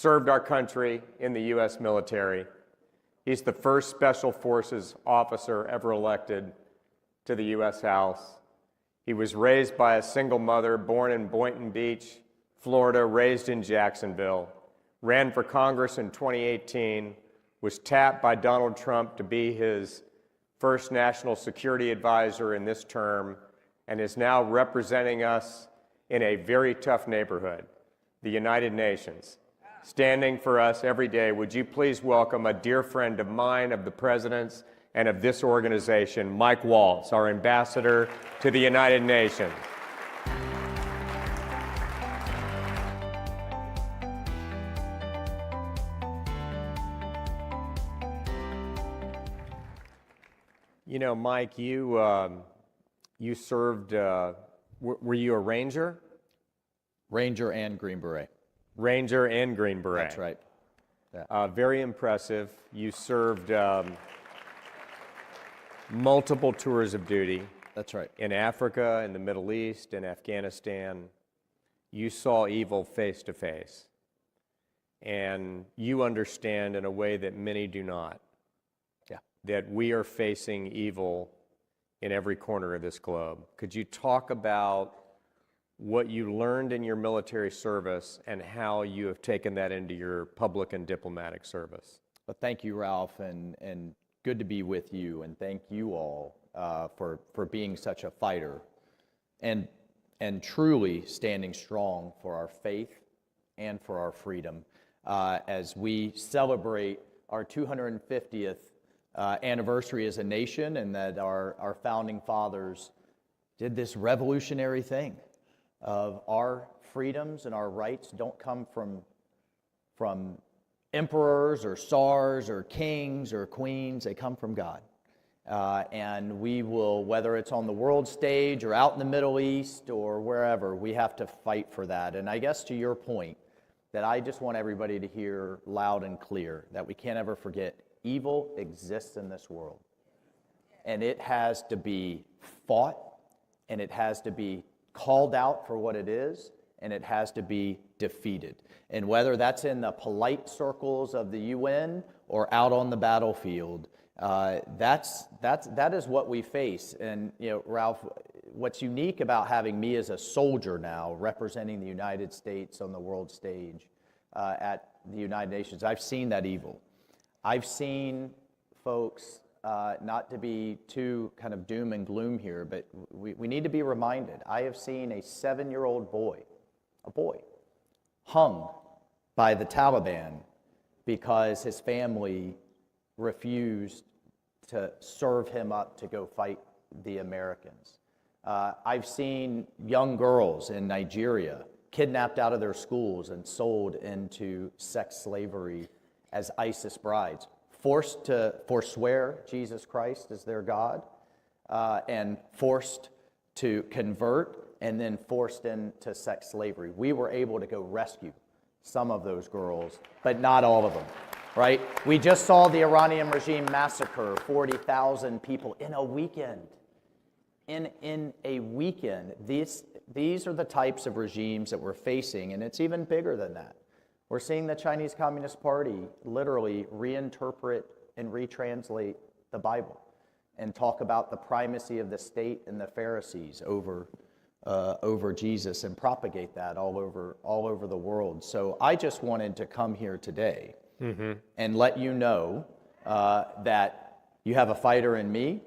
served our country in the U.S. military. He's the first Special Forces officer ever elected to the U.S. House. He was raised by a single mother, born in Boynton Beach, Florida, raised in Jacksonville, ran for Congress in 2018, was tapped by Donald Trump to be his first national security advisor in this term, and is now representing us in a very tough neighborhood, the United Nations. Standing for us every day, would you please welcome a dear friend of mine, of the President's, and of this organization, Mike Waltz, our ambassador to the United Nations. You know, Mike, you served, were you a Ranger? Ranger and Green Beret. Ranger and Green Beret. That's right. Yeah. Very impressive. You served multiple tours of duty. That's right. In Africa, in the Middle East, in Afghanistan. You saw evil face to face. And you understand in a way that many do not. Yeah. That we are facing evil in every corner of this globe. Could you talk about what you learned in your military service and how you have taken that into your public and diplomatic service? Well, thank you, Ralph, and good to be with you, and thank you all for being such a fighter and truly standing strong for our faith and for our freedom as we celebrate our 250th anniversary as a nation, and that our founding fathers did this revolutionary thing of our freedoms and our rights don't come from emperors or czars or kings or queens. They come from God. And we will, whether it's on the world stage or out in the Middle East or wherever, we have to fight for that. And I guess to your point, that I just want everybody to hear loud and clear, that we can't ever forget, evil exists in this world. And it has to be fought, and it has to be called out for what it is, and it has to be defeated. And whether that's in the polite circles of the UN or out on the battlefield, that is what we face. And you know, Ralph, what's unique about having me as a soldier now representing the United States on the world stage at the United Nations, I've seen that evil. I've seen folks, not to be too kind of doom and gloom here, but we need to be reminded. I have seen a 7-year-old boy, hung by the Taliban because his family refused to serve him up to go fight the Americans. I've seen young girls in Nigeria kidnapped out of their schools and sold into sex slavery as ISIS brides, forced to forswear Jesus Christ as their God, and forced to convert, and then forced into sex slavery. We were able to go rescue some of those girls, but not all of them, right? We just saw the Iranian regime massacre 40,000 people in a weekend. In a weekend. These are the types of regimes that we're facing, and it's even bigger than that. We're seeing the Chinese Communist Party literally reinterpret and retranslate the Bible and talk about the primacy of the state and the Pharisees over Jesus, and propagate that all over the world. So I just wanted to come here today and let you know that you have a fighter in me,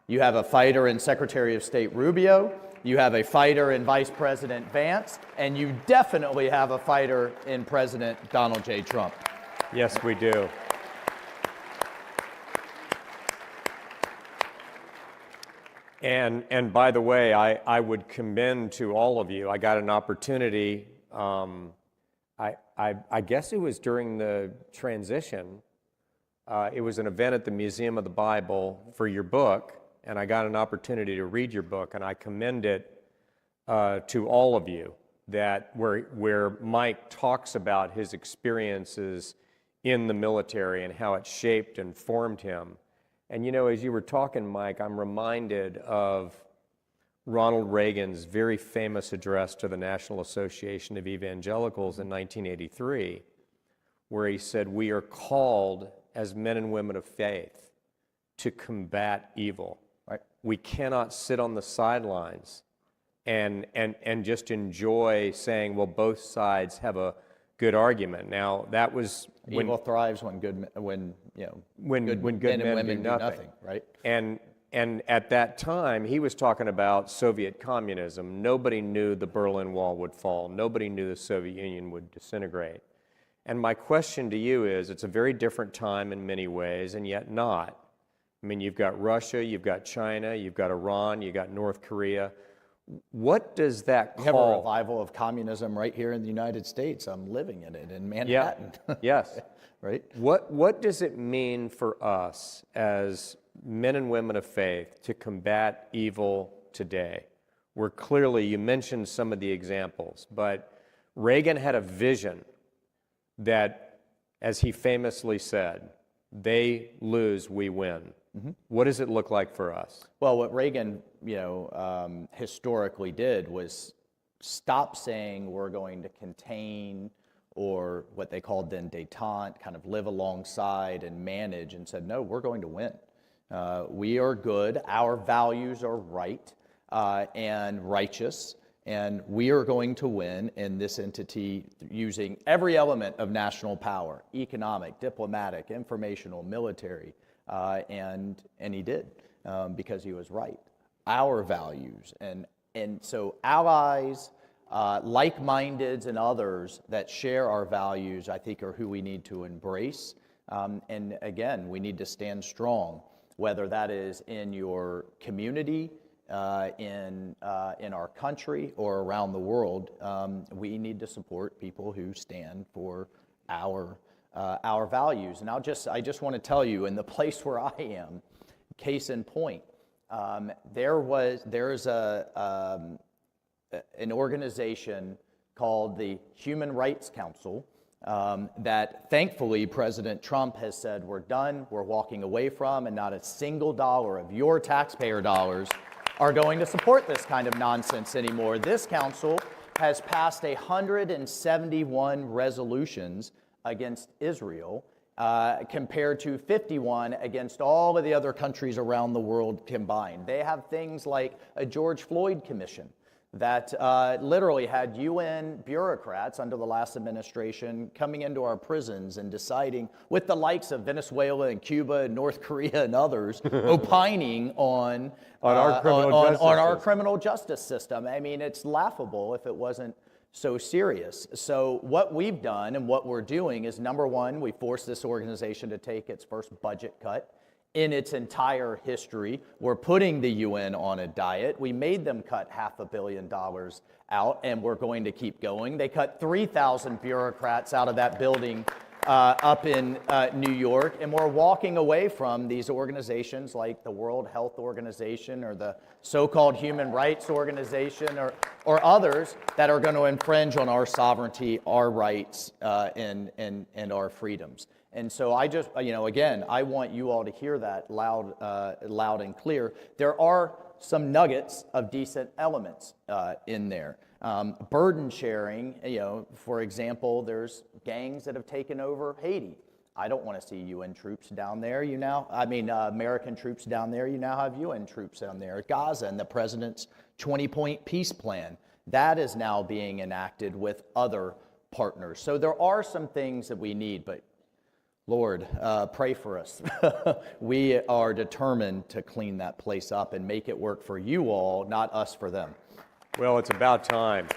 you have a fighter in Secretary of State Rubio, you have a fighter in Vice President Vance, and you definitely have a fighter in President Donald J. Trump. Yes, we do. And by the way, I would commend to all of you. I got an opportunity, I guess it was during the transition. It was an event at the Museum of the Bible for your book, and I got an opportunity to read your book, and I commend it to all of you, that where Mike talks about his experiences in the military and how it shaped and formed him. And you know, as you were talking, Mike, I'm reminded of Ronald Reagan's very famous address to the National Association of Evangelicals in 1983, where he said, we are called as men and women of faith to combat evil. Right. We cannot sit on the sidelines and just enjoy saying, well, both sides have a good argument. Now, that was when Evil thrives when good men and women do nothing, right? And at that time, he was talking about Soviet communism. Nobody knew the Berlin Wall would fall. Nobody knew the Soviet Union would disintegrate. And my question to you is, it's a very different time in many ways, and yet not. I mean, you've got Russia, you've got China, you've got Iran, you've got North Korea. What does that call? We have a revival of communism right here in the United States. I'm living in it in Manhattan. Yeah. Yes. Right? What does it mean for us as men and women of faith to combat evil today? Where clearly, you mentioned some of the examples, but Reagan had a vision that, as he famously said, they lose, we win. Mm-hmm. What does it look like for us? Well, what Reagan, historically did was stop saying we're going to contain, or what they called then détente, kind of live alongside and manage, and said, no, we're going to win. We are good, our values are right and righteous, and we are going to win in this entity using every element of national power, economic, diplomatic, informational, military, and he did, because he was right. Our values, and so allies, like-mindeds and others that share our values, I think, are who we need to embrace. And again, we need to stand strong, whether that is in your community, in our country, or around the world. We need to support people who stand for our values. And I just want to tell you, in the place where I am, case in point, there's an organization called the Human Rights Council that thankfully President Trump has said we're done, we're walking away from, and not a single dollar of your taxpayer dollars are going to support this kind of nonsense anymore. This council has passed 171 resolutions against Israel, compared to 51 against all of the other countries around the world combined. They have things like a George Floyd Commission that literally had UN bureaucrats under the last administration coming into our prisons and deciding, with the likes of Venezuela and Cuba and North Korea and others, opining on our criminal justice system. I mean, it's laughable if it wasn't so serious. So what we've done and what we're doing is, number one, we forced this organization to take its first budget cut in its entire history. We're putting the UN on a diet. We made them cut $500 million out, and we're going to keep going. They cut 3,000 bureaucrats out of that building up in New York, and we're walking away from these organizations like the World Health Organization or the so-called Human Rights Organization or others that are going to infringe on our sovereignty, our rights, and our freedoms. And so I just, again, I want you all to hear that loud and clear. There are some nuggets of decent elements in there. Burden sharing, for example, there's gangs that have taken over Haiti. I don't want to see UN troops down there. American troops down there. You now have UN troops down there. Gaza and the president's 20-point peace plan. That is now being enacted with other partners. So there are some things that we need, but Lord, pray for us. We are determined to clean that place up and make it work for you all, not us for them. Well, it's about time.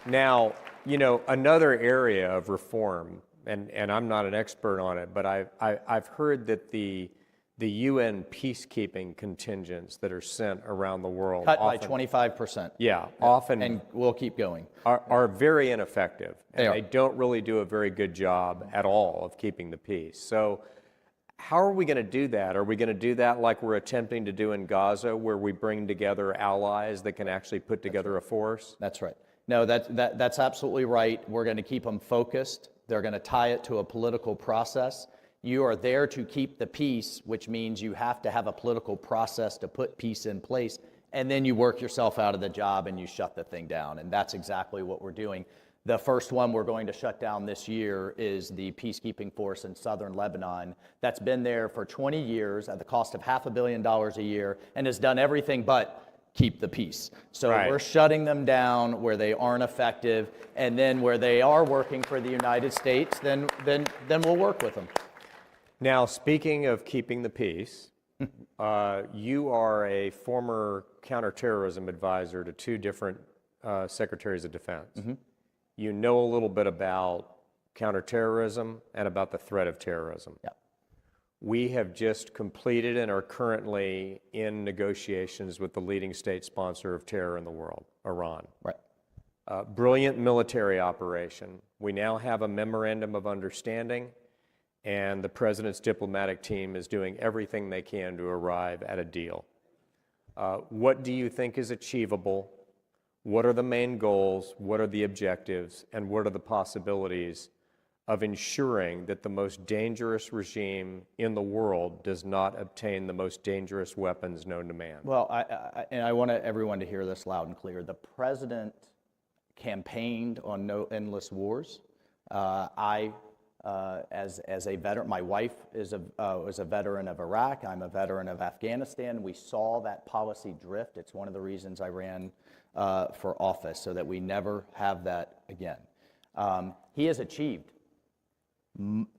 Now, another area of reform, and I'm not an expert on it, but I've heard that the UN peacekeeping contingents that are sent around the world cut by 25%. Yeah, often, and we'll keep going. Are very ineffective, and They don't really do a very good job at all of keeping the peace. So how are we going to do that? Are we going to do that like we're attempting to do in Gaza, where we bring together allies that can actually put together a force? That's right. No, that's absolutely right. We're going to keep them focused. They're going to tie it to a political process. You are there to keep the peace, which means you have to have a political process to put peace in place, and then you work yourself out of the job and you shut the thing down, and that's exactly what we're doing. The first one we're going to shut down this year is the peacekeeping force in southern Lebanon that's been there for 20 years at the cost of $500 million a year and has done everything but keep the peace. So Right. we're shutting them down where they aren't effective, and then where they are working for the United States, then we'll work with them. Now, speaking of keeping the peace, you are a former counterterrorism advisor to two different secretaries of defense. Mm-hmm. You know a little bit about counterterrorism and about the threat of terrorism. Yeah. We have just completed and are currently in negotiations with the leading state sponsor of terror in the world, Iran. Right. Brilliant military operation. We now have a memorandum of understanding, and the president's diplomatic team is doing everything they can to arrive at a deal. What do you think is achievable? What are the main goals? What are the objectives? And what are the possibilities of ensuring that the most dangerous regime in the world does not obtain the most dangerous weapons known to man? Well, I want everyone to hear this loud and clear. The president campaigned on no endless wars. As a veteran, my wife was a veteran of Iraq. I'm a veteran of Afghanistan. We saw that policy drift. It's one of the reasons I ran for office, so that we never have that again. He has achieved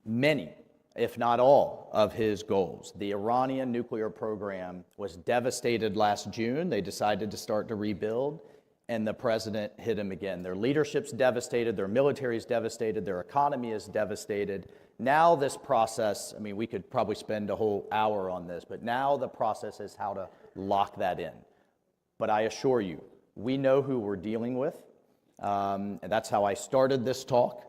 many, if not all, of his goals. The Iranian nuclear program was devastated last June. They decided to start to rebuild, and the president hit him again. Their leadership's devastated, their military's devastated, their economy is devastated. Now this process, I mean, we could probably spend a whole hour on this, but now the process is how to lock that in. But I assure you, we know who we're dealing with, and that's how I started this talk,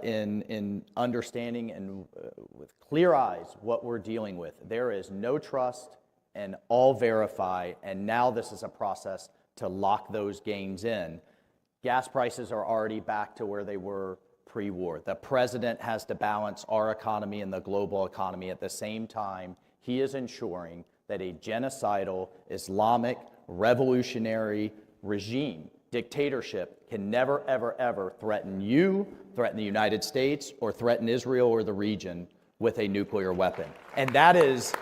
in understanding and with clear eyes what we're dealing with. There is no trust and all verify, and now this is a process to lock those gains in. Gas prices are already back to where they were pre-war. The president has to balance our economy and the global economy. At the same time, he is ensuring that a genocidal, Islamic, revolutionary regime, dictatorship, can never, ever, ever threaten you, threaten the United States, or threaten Israel or the region with a nuclear weapon. And that is,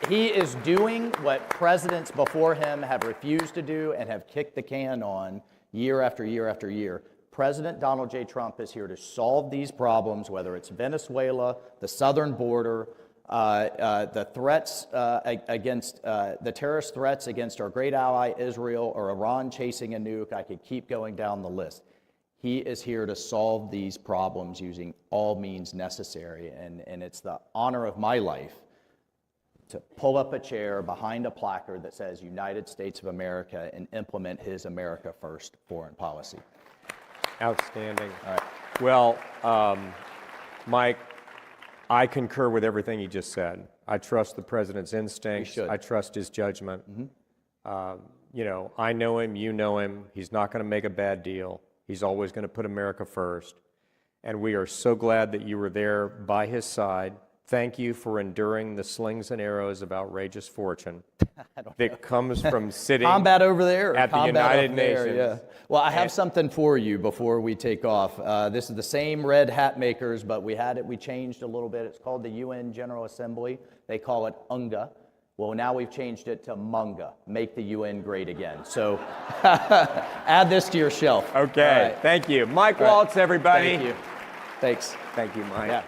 he is doing what presidents before him have refused to do and have kicked the can on year after year after year. President Donald J. Trump is here to solve these problems, whether it's Venezuela, the southern border, the threats against the terrorist threats against our great ally Israel, or Iran chasing a nuke. I could keep going down the list. He is here to solve these problems using all means necessary, and it's the honor of my life to pull up a chair behind a placard that says United States of America and implement his America First foreign policy. Outstanding. All right. Well, Mike, I concur with everything you just said. I trust the president's instincts. You should. I trust his judgment. Mm-hmm. You know, I know him, you know him. He's not going to make a bad deal. He's always going to put America first. And we are so glad that you were there by his side. Thank you for enduring the slings and arrows of outrageous fortune that comes from sitting combat over there, at the United Nations. Yeah. Well, I have something for you before we take off. This is the same red hat makers, but we changed a little bit. It's called the UN General Assembly. They call it UNGA. Well, now we've changed it to MUNGA, make the UN great again. So add this to your shelf. Okay, right. Thank you. Mike Waltz, everybody. Thank you. Thanks. Thank you, Mike. Yeah.